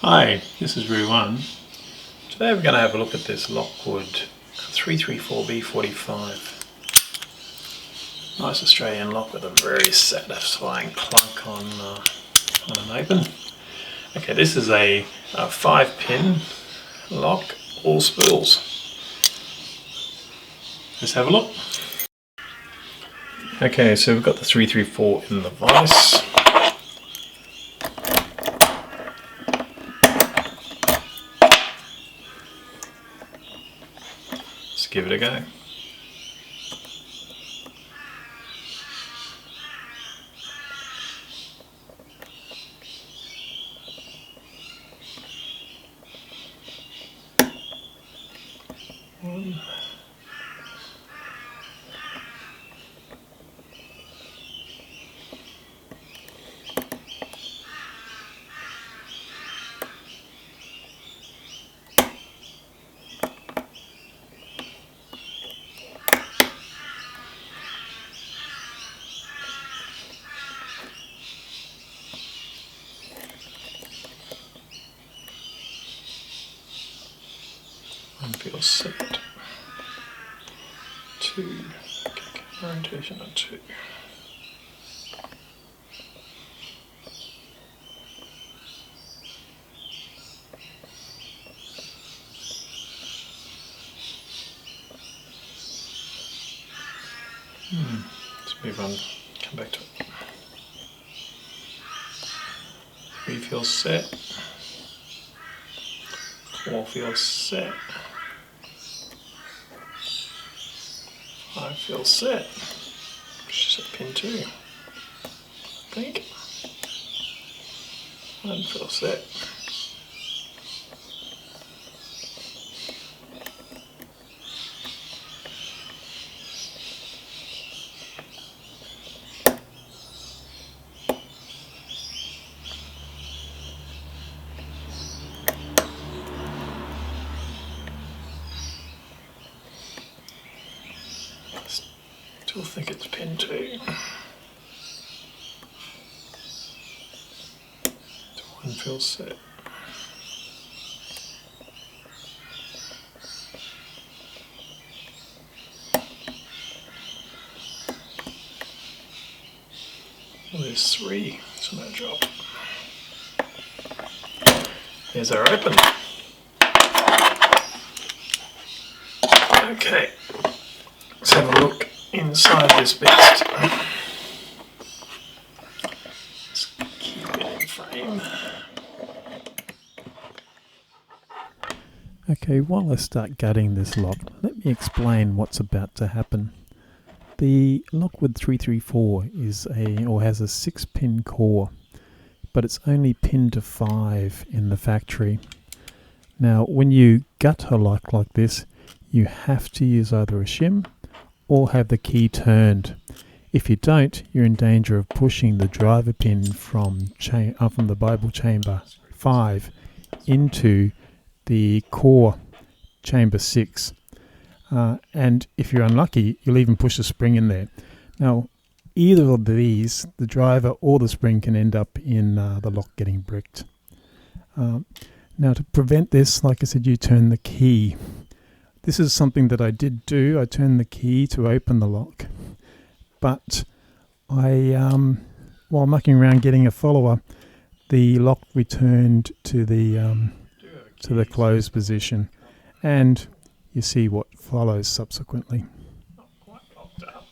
Hi, this is Roo1. Today we're going to have a look at this Lockwood 334b45. Nice Australian lock with a very satisfying clunk on an open. Okay, this is a 5-pin lock, all spools. Let's have a look. Okay, so we've got the 334 in the vise. Let's give it a go. One. One feels set. 2. Okay, orientation on 2. Let's move on, come back to it. 3 feels set. 4 feels set. 5 feels set. Just at pin 2. I think. 1 feels set. Still think it's pin 2. 1 feels set. Well, there's 3, so no drop. There's our open. Okay, let's have a look inside this beast. Let's keep it in frame. Okay, while I start gutting this lock, let me explain what's about to happen. The Lockwood 334 has a 6-pin core, but it's only pinned to 5 in the factory. Now, when you gut a lock like this, you have to use either a shim or have the key turned. If you don't, you're in danger of pushing the driver pin from the Bible chamber 5 into the core chamber 6. And if you're unlucky, you'll even push a spring in there. Now, either of these, the driver or the spring, can end up in the lock getting bricked. Now, to prevent this, like I said, you turn the key. This is something that I did do. I turned the key to open the lock, but while mucking around getting a follower, the lock returned to the closed position, and you see what follows subsequently. Not quite locked up.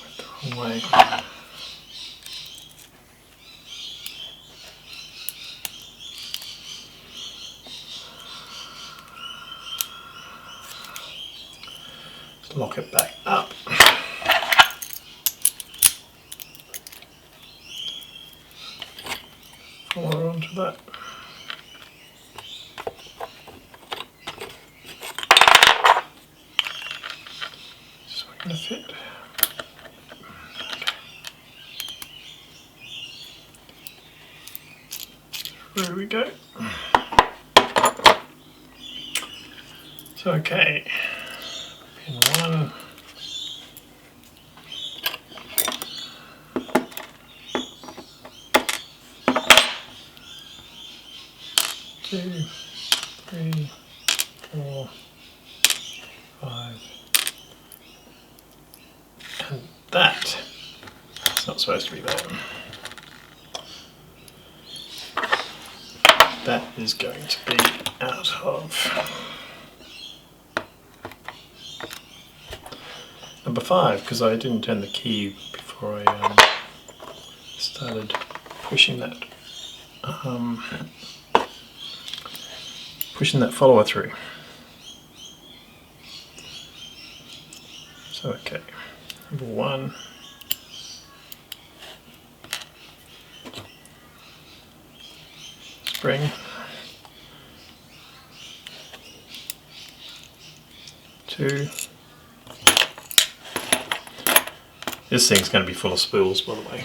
Went the wrong way. Lock it back up. Follow onto that. Is this going to fit? Okay. There we go. So okay. Pin 1. 2, 3, 4, 5, and that is not supposed to be there. That is going to be out of number 5, because I didn't turn the key before I started pushing that follower through. So okay, number 1. Spring. 2. This thing's going to be full of spools, by the way.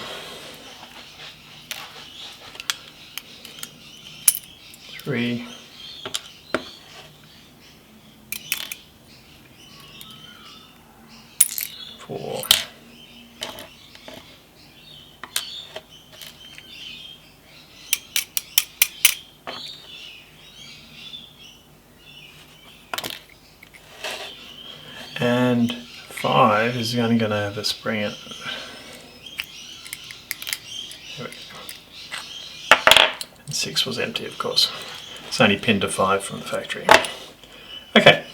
3. 4. And 5 is only going to have a spring in it. There we go. And 6 was empty, of course. It's only pinned to 5 from the factory. Okay,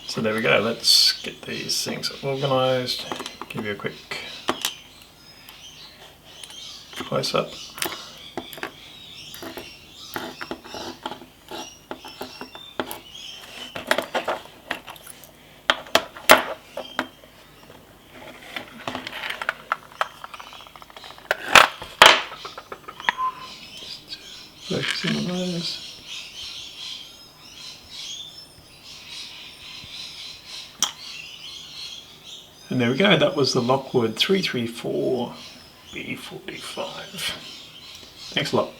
so there we go. Let's get these things organised. Give you a quick close-up. Focusing on those. And there we go, that was the Lockwood 334b45. Thanks a lot.